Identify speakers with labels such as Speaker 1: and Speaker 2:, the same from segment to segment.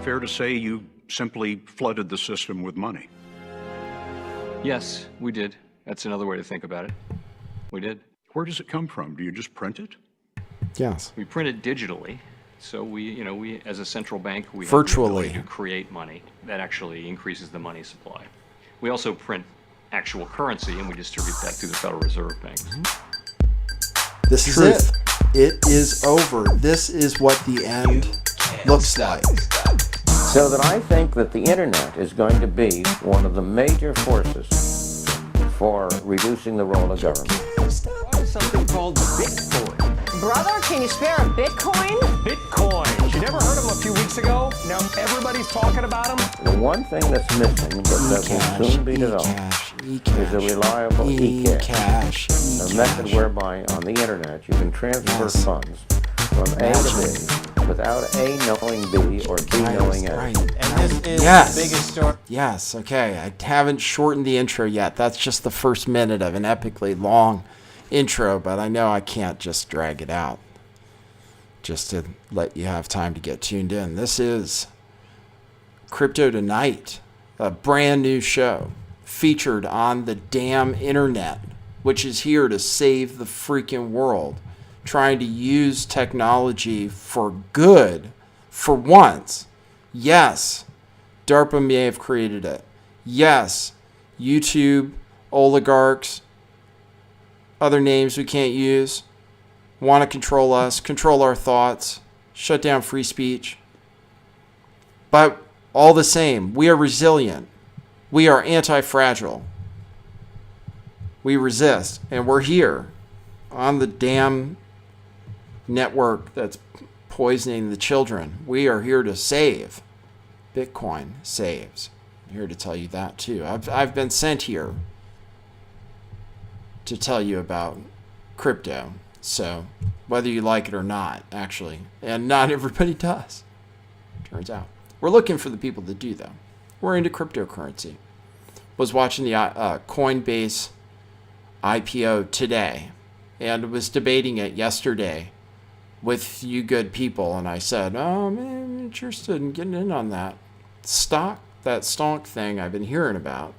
Speaker 1: fair to say you simply flooded the system with money?
Speaker 2: Yes, we did. That's another way to think about it. We did.
Speaker 1: Where does it come from? Do you just print it?
Speaker 3: Yes.
Speaker 2: We print it digitally. So we as a central bank, we
Speaker 3: Virtually
Speaker 2: have the ability to create money that actually increases the money supply. We also print actual currency, and we distribute that through the Federal Reserve Bank.
Speaker 3: This is it. It is over. This is what the end looks like.
Speaker 4: So that I think that the internet is going to be one of the major forces for reducing the role of government.
Speaker 5: There's something called Bitcoin.
Speaker 6: Brother, can you spare a Bitcoin?
Speaker 5: Bitcoin. You never heard of them a few weeks ago? Now everybody's talking about them.
Speaker 4: The one thing that's missing, but that will soon be developed, is a reliable e-cash, a method whereby on the internet you can transfer funds from A to B without A knowing B or B knowing A.
Speaker 3: Right.
Speaker 5: And this is the biggest story.
Speaker 3: Yes, okay. I haven't shortened the intro yet. That's just the first minute of an epically long intro, but I know I can't just drag it out just to let you have time to get tuned in. This is Crypto Tonight, a brand new show featured on the damn internet, which is here to save the freaking world, trying to use technology for good for once. Yes, DARPA may have created it. Yes, YouTube, oligarchs, other names we can't use, want to control us, control our thoughts, shut down free speech. But all the same, we are resilient. We are anti-fragile. We resist, and we're here on the damn network that's poisoning the children. We are here to save. Bitcoin saves. I'm here to tell you that too. I've been sent here to tell you about crypto. So whether you like it or not, actually, and not everybody does, turns out. We're looking for the people that do, though. We're into cryptocurrency. Was watching the Coinbase IPO today and was debating it yesterday with you good people, and I said, oh man, I'm interested in getting in on that stonk thing I've been hearing about,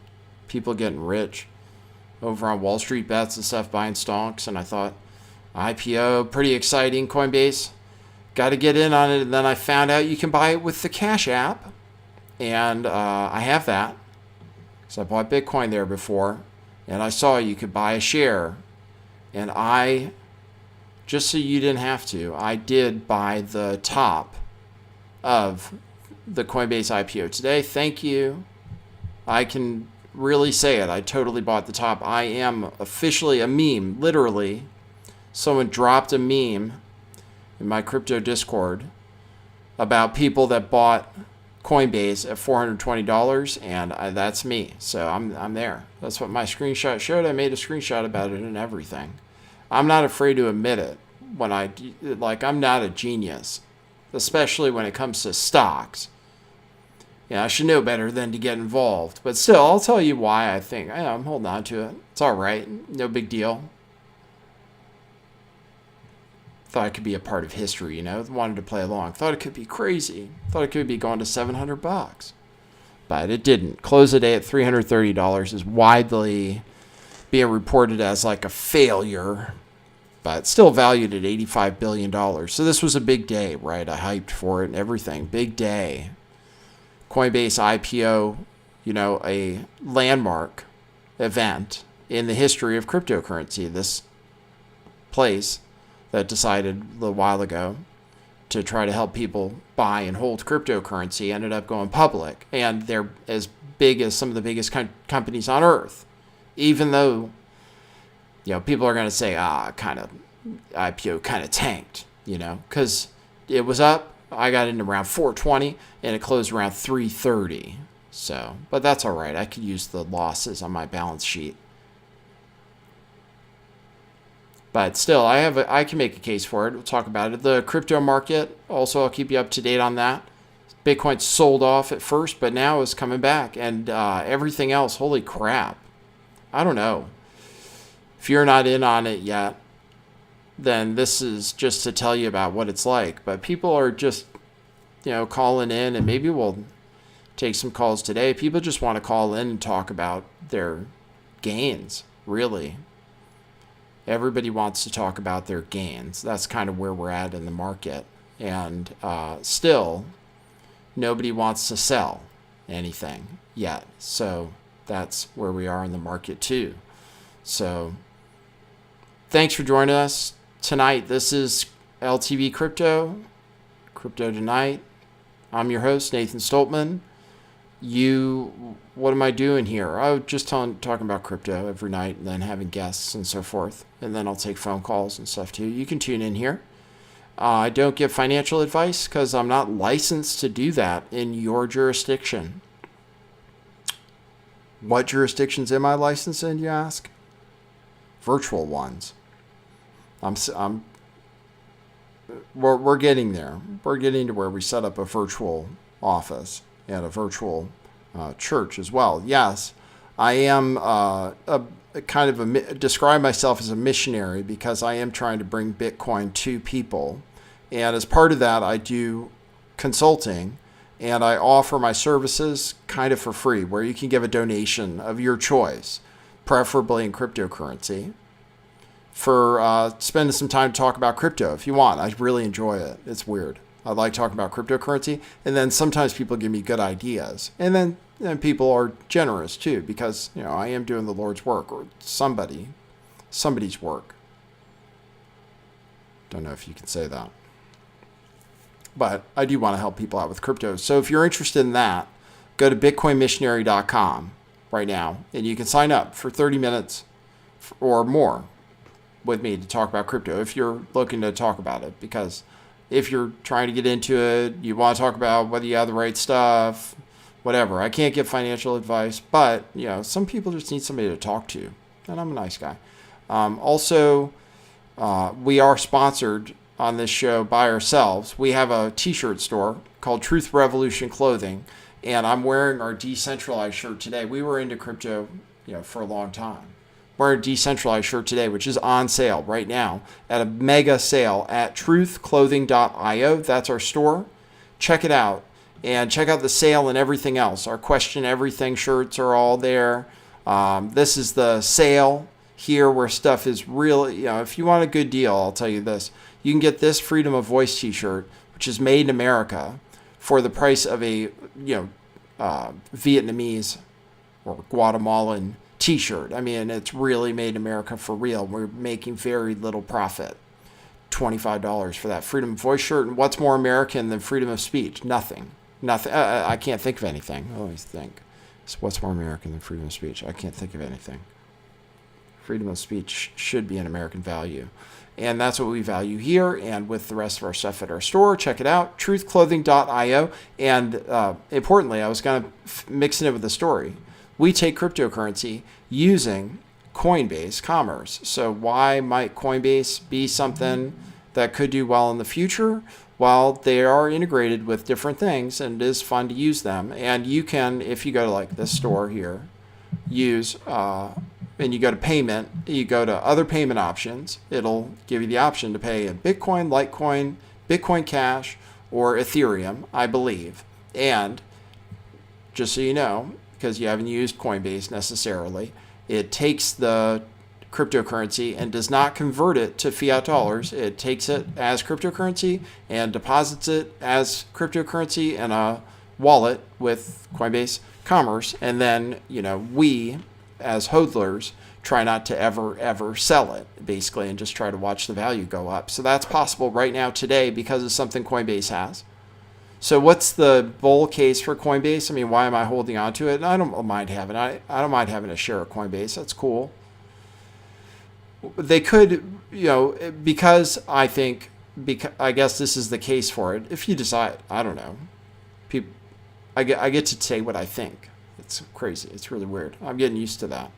Speaker 3: people getting rich over on Wall Street bets and stuff, buying stonks. And I thought, IPO, pretty exciting, Coinbase, got to get in on it. And then I found out you can buy it with the Cash App, and I have that because I bought Bitcoin there before, and I saw you could buy a share, and I, just so you didn't have to, I did buy the top of the Coinbase IPO today. Thank you. I can really say it. I totally bought the top. I am officially a meme. Literally, someone dropped a meme in my crypto Discord about people that bought Coinbase at $420, and that's me. So I'm there. That's what my screenshot showed. I made a screenshot about it and everything. I'm not afraid to admit it when I'm not a genius, especially when it comes to stocks. Yeah, I should know better than to get involved. But still, I'll tell you why I think I'm holding on to it. It's all right. No big deal. Thought it could be a part of history, Wanted to play along. Thought it could be crazy. Thought it could be going to $700. But it didn't. Close the day at $330 is widely being reported as like a failure, but still valued at $85 billion. So this was a big day, right? I hyped for it and everything. Big day. Coinbase IPO, a landmark event in the history of cryptocurrency. This place that decided a little while ago to try to help people buy and hold cryptocurrency ended up going public. And they're as big as some of the biggest companies on earth. Even though, people are going to say, IPO kind of tanked, because it was up. I got in around 420 and it closed around 330. So, but that's all right. I could use the losses on my balance sheet. But still, I can make a case for it. We'll talk about it. The crypto market, also, I'll keep you up to date on that. Bitcoin sold off at first, but now is coming back. And everything else, holy crap. I don't know. If you're not in on it yet, then this is just to tell you about what it's like. But people are just calling in, and maybe we'll take some calls today. People just want to call in and talk about their gains, really. Everybody wants to talk about their gains. That's kind of where we're at in the market. And still, nobody wants to sell anything yet. So that's where we are in the market too. So thanks for joining us tonight. This is LTV Crypto Tonight. I'm your host, Nathan Stoltman. What am I doing here? I was just talking about crypto every night, and then having guests and so forth. And then I'll take phone calls and stuff too. You can tune in here. I don't give financial advice because I'm not licensed to do that in your jurisdiction. What jurisdictions am I licensed in, you ask? Virtual ones. We're getting there. We're getting to where we set up a virtual office and a virtual church as well. Yes, I am describe myself as a missionary because I am trying to bring Bitcoin to people. And as part of that, I do consulting, and I offer my services kind of for free, where you can give a donation of your choice, preferably in cryptocurrency, for spending some time to talk about crypto if you want. I really enjoy it. It's weird. I like talking about cryptocurrency, and then sometimes people give me good ideas, and then people are generous too, because I am doing the Lord's work, or somebody's work. Don't know if you can say that. But I do want to help people out with crypto. So if you're interested in that, go to bitcoinmissionary.com right now, and you can sign up for 30 minutes or more with me to talk about crypto if you're looking to talk about it. Because if you're trying to get into it, you want to talk about whether you have the right stuff, whatever. I can't give financial advice, but some people just need somebody to talk to, and I'm a nice guy. Also, we are sponsored on this show by ourselves. We have a t-shirt store called Truth Revolution Clothing, and I'm wearing our decentralized shirt today. We were into crypto, for a long time. We're a decentralized shirt today, which is on sale right now at a mega sale at truthclothing.io. That's our store. Check it out, and check out the sale and everything else. Our Question Everything shirts are all there. This is the sale here where stuff is really, if you want a good deal, I'll tell you this. You can get this Freedom of Voice t-shirt, which is made in America, for the price of a Vietnamese or Guatemalan t-shirt. I mean, it's really made in America for real. We're making very little profit. $25 for that Freedom of Voice shirt. And what's more American than freedom of speech? Nothing. I can't think of anything. I always think, so what's more American than freedom of speech? I can't think of anything. Freedom of speech should be an American value. And that's what we value here, and with the rest of our stuff at our store. Check it out, truthclothing.io. And importantly, I was kind of mixing it with the story. We take cryptocurrency using Coinbase commerce. So why might Coinbase be something that could do well in the future? Well, they are integrated with different things, and it is fun to use them. And you can, if you go to like this store here, use... and you go to payment, you go to other payment options, it'll give you the option to pay in Bitcoin, LiteCoin, Bitcoin Cash, or Ethereum, I believe. And just so you know, because you haven't used Coinbase necessarily, it takes the cryptocurrency and does not convert it to fiat dollars. It takes it as cryptocurrency and deposits it as cryptocurrency in a wallet with Coinbase Commerce. And then, we, as hodlers, try not to ever sell it, basically, and just try to watch the value go up. So that's possible right now today because of something Coinbase has. So what's the bull case for Coinbase? I mean, why am I holding on to it? I don't mind having I don't mind having a share of Coinbase. That's cool. They could, because I guess this is the case for it. If you decide, I don't know. I get to say what I think. It's crazy. It's really weird. I'm getting used to that.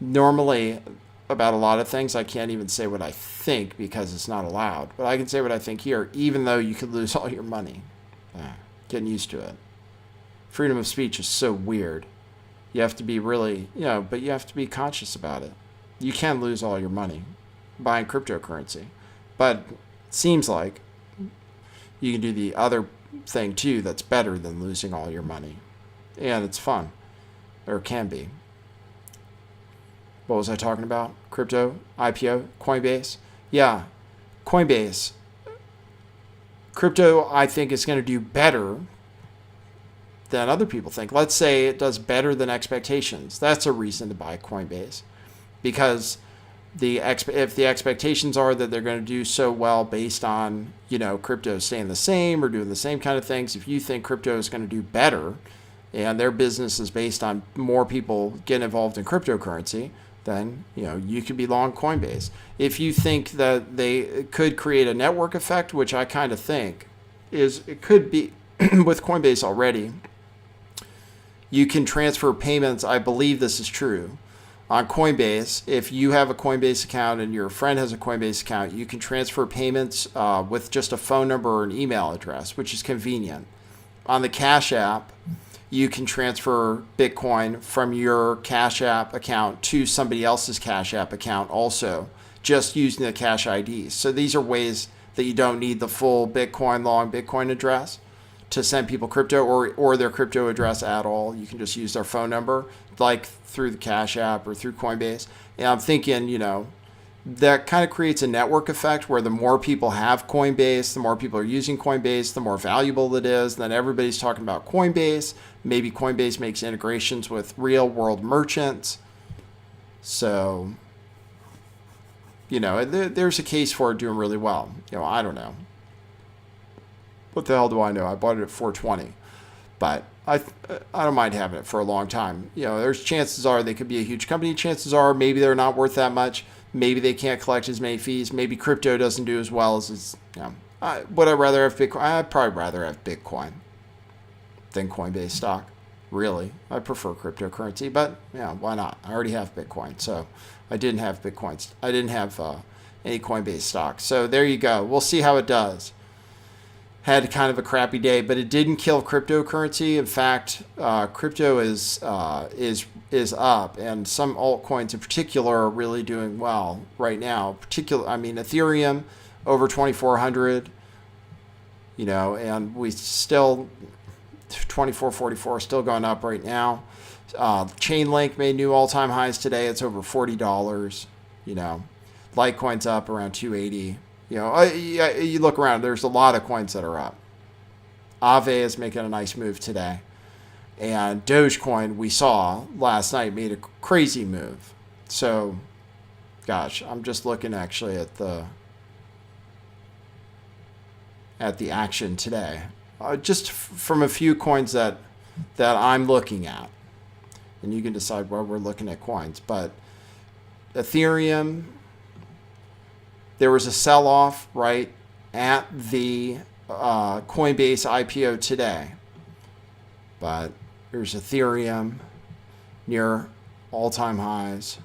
Speaker 3: Normally, about a lot of things, I can't even say what I think because it's not allowed. But I can say what I think here, even though you could lose all your money. Getting used to it. Freedom of speech is so weird. You have to be really, but you have to be conscious about it. You can lose all your money buying cryptocurrency. But it seems like, you can do the other thing too that's better than losing all your money. And it's fun. Or can be. What was I talking about? Crypto, IPO, Coinbase? Yeah, Coinbase. Crypto, I think, is going to do better than other people think. Let's say it does better than expectations. That's a reason to buy Coinbase. Because if the expectations are that they're going to do so well based on, crypto staying the same or doing the same kind of things, if you think crypto is going to do better and their business is based on more people getting involved in cryptocurrency, then, you could be long Coinbase. If you think that they could create a network effect, which I kind of think it could be with Coinbase already, you can transfer payments. I believe this is true. On Coinbase, if you have a Coinbase account and your friend has a Coinbase account, you can transfer payments with just a phone number or an email address, which is convenient. On the Cash App, you can transfer Bitcoin from your Cash App account to somebody else's Cash App account also, just using the Cash ID. So these are ways that you don't need the full long Bitcoin address to send people crypto or their crypto address at all. You can just use their phone number, like through the Cash App or through Coinbase. And I'm thinking, that kind of creates a network effect where the more people have Coinbase, the more people are using Coinbase, the more valuable it is. Then everybody's talking about Coinbase. Maybe Coinbase makes integrations with real world merchants. So, there's a case for it doing really well. I don't know. What the hell do I know? I bought it at 420, but I don't mind having it for a long time. There's chances are they could be a huge company. Chances are maybe they're not worth that much. Maybe they can't collect as many fees. Maybe crypto doesn't do as well as it's. Would I rather have Bitcoin? I'd probably rather have Bitcoin than Coinbase stock. Really, I prefer cryptocurrency, but why not? I already have Bitcoin, so I didn't have Bitcoins. I didn't have any Coinbase stock. So there you go. We'll see how it does. Had kind of a crappy day, but it didn't kill cryptocurrency. In fact, crypto is up, and some altcoins in particular are really doing well right now. Ethereum over 2,400, and we still 2444 still going up right now. Chainlink made new all-time highs today. It's over $40. LiteCoin's up around 280. You look around, there's a lot of coins that are up. Aave is making a nice move today. And Dogecoin, we saw last night, made a crazy move. So, gosh, I'm just looking actually at the action today. Just from a few coins that I'm looking at. And you can decide where we're looking at coins. But Ethereum, there was a sell-off right at the Coinbase IPO today. But there's Ethereum near all-time highs.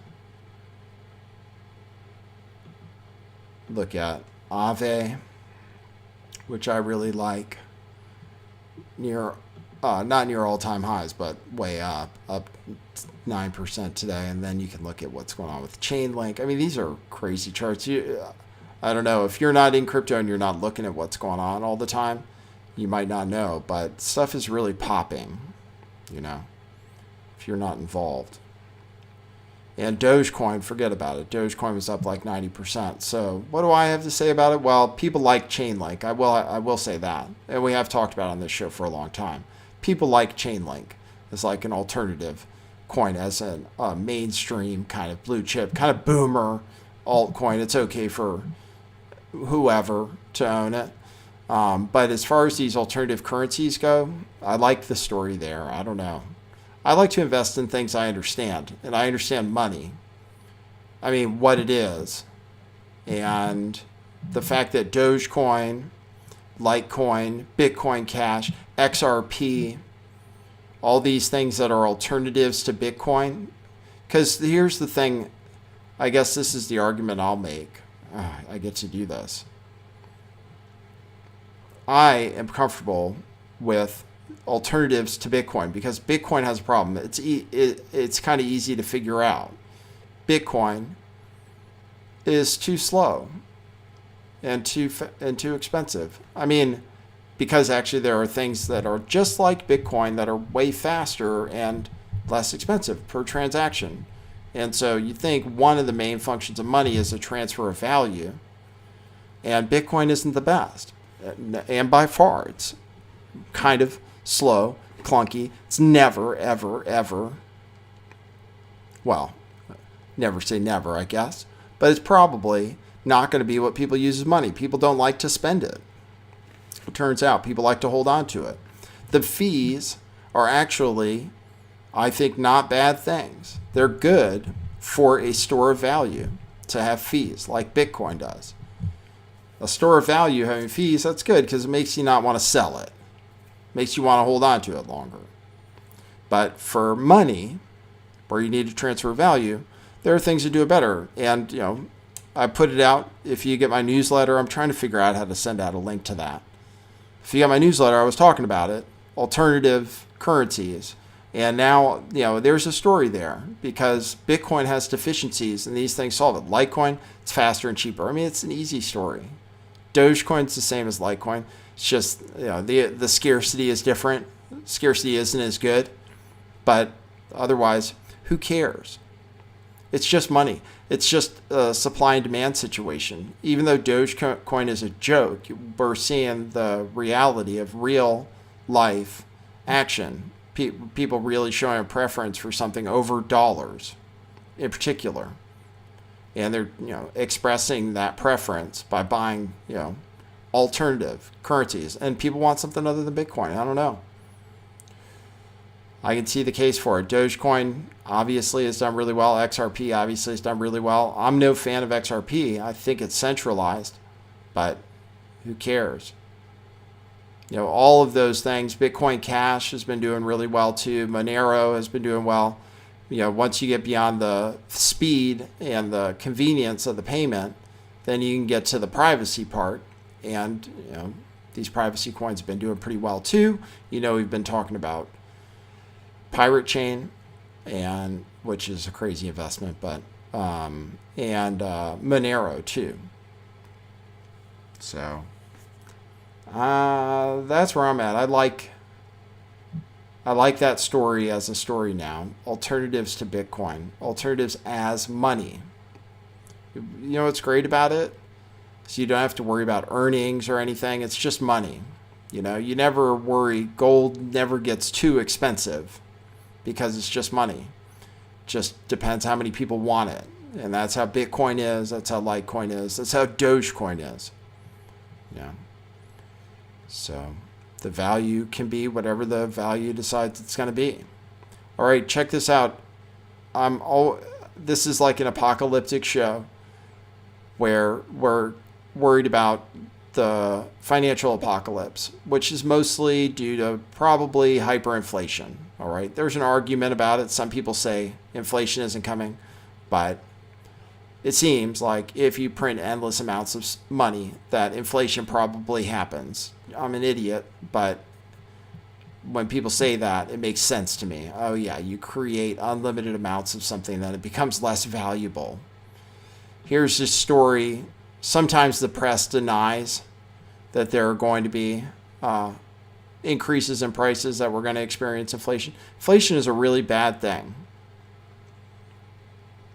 Speaker 3: Look at Aave, which I really like. Not near all-time highs, but way up 9% today. And then you can look at what's going on with Chainlink. These are crazy charts. I don't know, if you're not in crypto and you're not looking at what's going on all the time, you might not know, but stuff is really popping, if you're not involved. And Dogecoin, forget about it. Dogecoin was up like 90%. So what do I have to say about it? Well, people like Chainlink. I will say that. And we have talked about it on this show for a long time. People like Chainlink as like an alternative coin, as a mainstream kind of blue chip, kind of boomer altcoin. It's okay for whoever to own it. But as far as these alternative currencies go, I like the story there. I don't know. I like to invest in things I understand, and I understand money. What it is. And the fact that Dogecoin, LiteCoin, Bitcoin Cash, XRP, all these things that are alternatives to Bitcoin. Because here's the thing, I guess this is the argument I'll make. I get to do this. I am comfortable with alternatives to Bitcoin because Bitcoin has a problem. It's kind of easy to figure out. Bitcoin is too slow and too expensive. because actually there are things that are just like Bitcoin that are way faster and less expensive per transaction. And so you think one of the main functions of money is a transfer of value, and Bitcoin isn't the best. And by far, it's kind of slow, clunky. It's never, ever, ever, well, never say never, I guess, but it's probably not going to be what people use as money. People don't like to spend it. It turns out people like to hold on to it. The fees are actually, I think, not bad things. They're good for a store of value to have fees like Bitcoin does. A store of value having fees, that's good because it makes you not want to sell it. Makes you want to hold on to it longer. But for money, where you need to transfer value, there are things that do it better. And, I put it out. If you get my newsletter, I'm trying to figure out how to send out a link to that. If you got my newsletter, I was talking about it, alternative currencies. And now, there's a story there because Bitcoin has deficiencies and these things solve it. LiteCoin, it's faster and cheaper. I mean, it's an easy story. Dogecoin's the same as LiteCoin. It's just, the scarcity is different. Scarcity isn't as good. But otherwise, who cares? It's just money. It's just a supply and demand situation. Even though Dogecoin is a joke, we're seeing the reality of real life action. People really showing a preference for something over dollars in particular. And they're, expressing that preference by buying, alternative currencies. And people want something other than Bitcoin. I don't know. I can see the case for it. Dogecoin obviously has done really well. XRP obviously has done really well. I'm no fan of XRP. I think it's centralized, but who cares? All of those things. Bitcoin Cash has been doing really well too. Monero has been doing well. Once you get beyond the speed and the convenience of the payment, then you can get to the privacy part. And, these privacy coins have been doing pretty well too. We've been talking about Pirate Chain, and which is a crazy investment, but and Monero too. So that's where I'm at. I like that story as a story now. Alternatives to Bitcoin, alternatives as money. What's great about it? So you don't have to worry about earnings or anything. It's just money. You never worry. Gold never gets too expensive because it's just money. Just depends how many people want it. And that's how Bitcoin is. That's how LiteCoin is. That's how Dogecoin is. So the value can be whatever the value decides it's going to be. All right, check this out. This is like an apocalyptic show where we're worried about the financial apocalypse, which is mostly due to probably hyperinflation. All right, there's an argument about it. Some people say inflation isn't coming, but it seems like if you print endless amounts of money, that inflation probably happens. I'm an idiot, but when people say that, it makes sense to me. Oh yeah, you create unlimited amounts of something, then it becomes less valuable. Here's this story. Sometimes the press denies that there are going to be increases in prices, that we're going to experience inflation. Inflation is a really bad thing.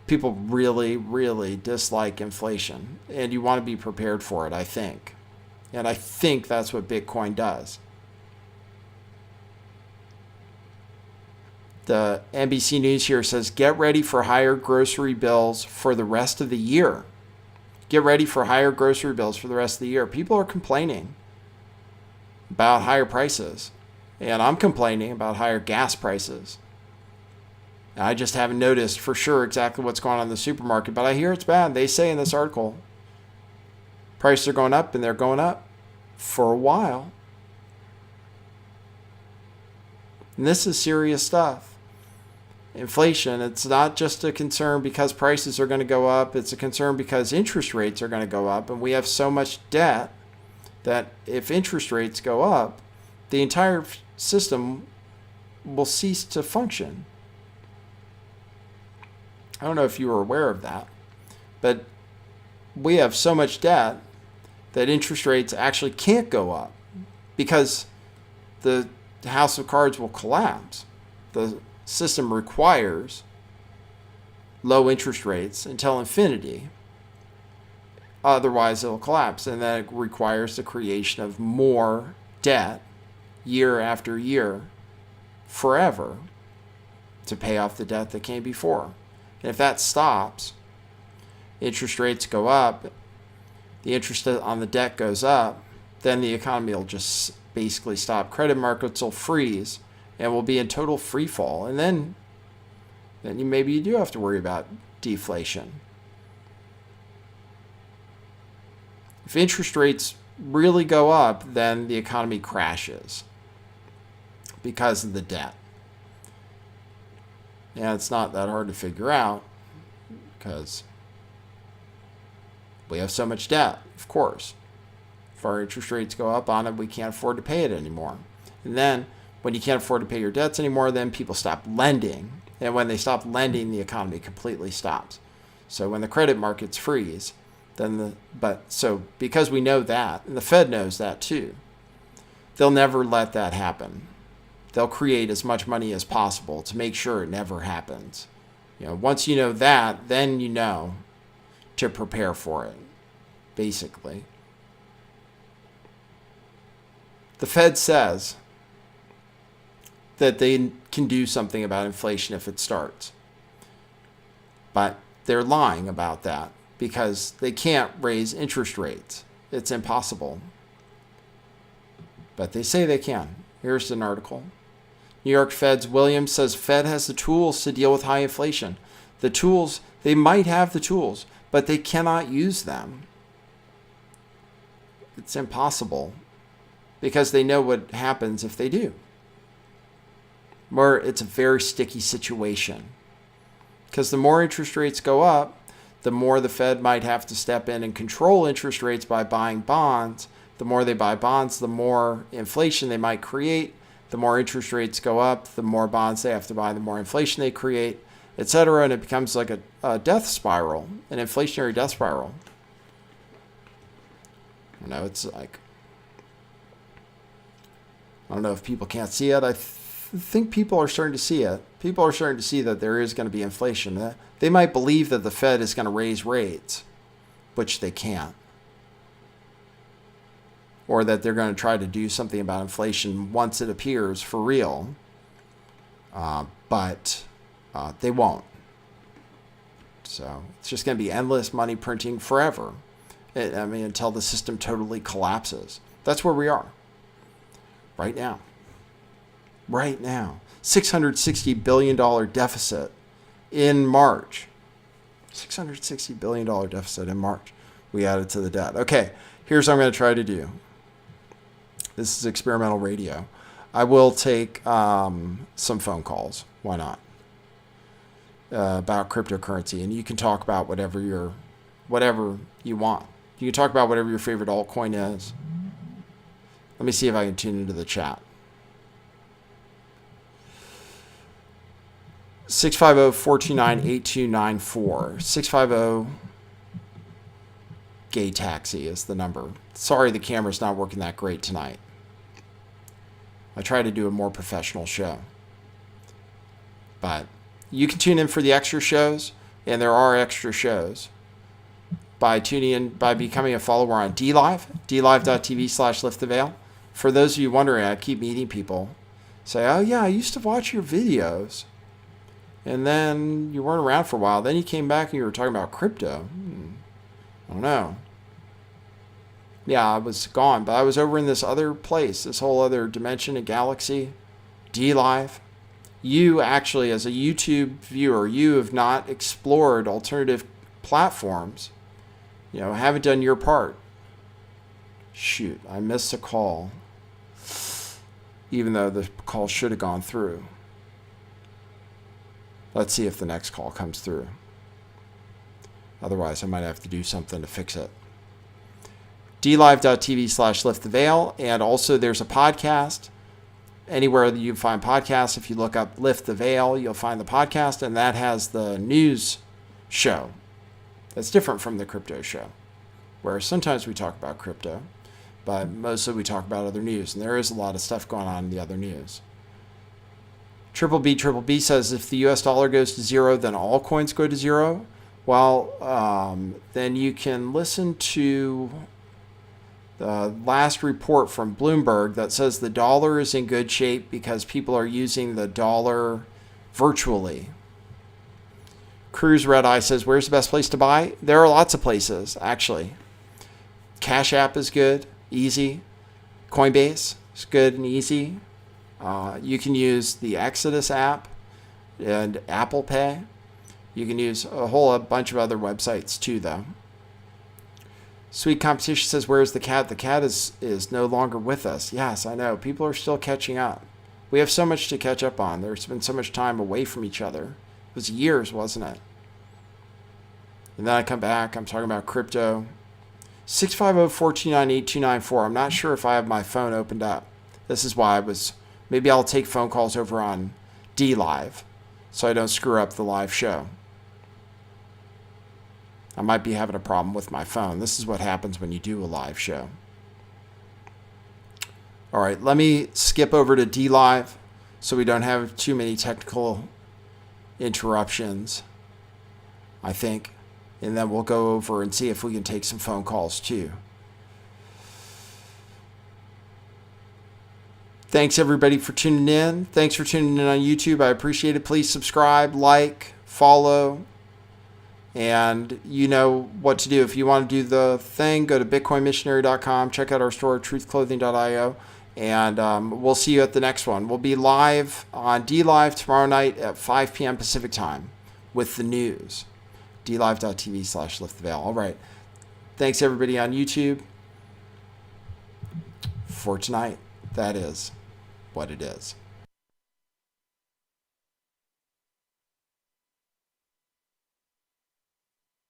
Speaker 3: People really, really dislike inflation, and you want to be prepared for it, I think. And I think that's what Bitcoin does. The NBC News here says, get ready for higher grocery bills for the rest of the year. Get ready for higher grocery bills for the rest of the year. People are complaining about higher prices, and I'm complaining about higher gas prices. I just haven't noticed for sure exactly what's going on in the supermarket, but I hear it's bad. They say in this article, prices are going up, and they're going up for a while. And this is serious stuff. Inflation, it's not just a concern because prices are going to go up. It's a concern because interest rates are going to go up, and we have so much debt that if interest rates go up, the entire system will cease to function. I don't know if you were aware of that, but we have so much debt that interest rates actually can't go up because the house of cards will collapse. The system requires low interest rates until infinity. Otherwise, it'll collapse. And that requires the creation of more debt year after year forever to pay off the debt that came before. And if that stops, interest rates go up, the interest on the debt goes up, then the economy will just basically stop. Credit markets will freeze and will be in total free fall. And then maybe you do have to worry about deflation. If interest rates really go up, then the economy crashes because of the debt. And it's not that hard to figure out because we have so much debt, of course. If our interest rates go up on it, we can't afford to pay it anymore. And then when you can't afford to pay your debts anymore, then people stop lending. And when they stop lending, the economy completely stops. So when the credit markets freeze, because we know that, and the Fed knows that too, they'll never let that happen. They'll create as much money as possible to make sure it never happens. Once you know that, then you know to prepare for it, basically. The Fed says that they can do something about inflation if it starts. But they're lying about that because they can't raise interest rates. It's impossible. But they say they can. Here's an article. New York Fed's Williams says Fed has the tools to deal with high inflation. The tools, they might have the tools, but they cannot use them. It's impossible because they know what happens if they do. Or it's a very sticky situation because the more interest rates go up, the more the Fed might have to step in and control interest rates by buying bonds. The more they buy bonds, the more inflation they might create. The more interest rates go up, the more bonds they have to buy, the more inflation they create, etc. And it becomes like a death spiral, an inflationary death spiral. It's like, I don't know if people can't see it. I think people are starting to see it. People are starting to see that there is going to be inflation. They might believe that the Fed is going to raise rates, which they can't. Or that they're going to try to do something about inflation once it appears for real. But they won't. So it's just going to be endless money printing forever. Until the system totally collapses. That's where we are. Right now. Right now. $660 billion deficit in March. $660 billion deficit in March. We added to the debt. Okay, here's what I'm going to try to do. This is experimental radio. I will take some phone calls. Why not? About cryptocurrency. And you can talk about whatever you want. You can talk about whatever your favorite altcoin is. Let me see if I can tune into the chat. 650-429-8294. 650 Gay Taxi is the number. Sorry the camera's not working that great tonight. I try to do a more professional show. But you can tune in for the extra shows, and there are extra shows by becoming a follower on DLive, dlive.tv/lifttheveil. For those of you wondering, I keep meeting people say, oh yeah, I used to watch your videos. And then you weren't around for a while. Then you came back and you were talking about crypto. I don't know. Yeah, I was gone, but I was over in this other place, this whole other dimension and galaxy, DLive. You actually, as a YouTube viewer, you have not explored alternative platforms. Haven't done your part. Shoot, I missed a call. Even though the call should have gone through. Let's see if the next call comes through. Otherwise, I might have to do something to fix it. dlive.tv/lifttheveil. And also there's a podcast. Anywhere that you find podcasts, if you look up Lift the Veil, you'll find the podcast. And that has the news show. That's different from the crypto show, where sometimes we talk about crypto. but mostly we talk about other news, and there is a lot of stuff going on in the other news. Triple B says if the US dollar goes to zero, then all coins go to zero. Well, then you can listen to the last report from Bloomberg that says the dollar is in good shape because people are using the dollar virtually. Cruise Red Eye says, where's the best place to buy? There are lots of places, actually. Cash App is good, easy. Coinbase is good and easy. You can use the Exodus app and Apple Pay. You can use a whole bunch of other websites too, though. Sweet Competition says, where's the cat? The cat is no longer with us. Yes, I know. People are still catching up. We have so much to catch up on. There's been so much time away from each other. It was years, wasn't it? And then I come back. I'm talking about crypto. 650-429-8294. I'm not sure if I have my phone opened up. This is why I was... Maybe I'll take phone calls over on DLive so I don't screw up the live show. I might be having a problem with my phone. This is what happens when you do a live show. All right, let me skip over to DLive so we don't have too many technical interruptions, I think. And then we'll go over and see if we can take some phone calls too. Thanks everybody for tuning in. Thanks for tuning in on YouTube. I appreciate it. Please subscribe, like, follow. And you know what to do. If you want to do the thing, go to bitcoinmissionary.com. Check out our store, truthclothing.io. And we'll see you at the next one. We'll be live on DLive tomorrow night at 5 p.m. Pacific time with the news. DLive.tv/lifttheveil. All right. Thanks everybody on YouTube. For tonight, that is what it is.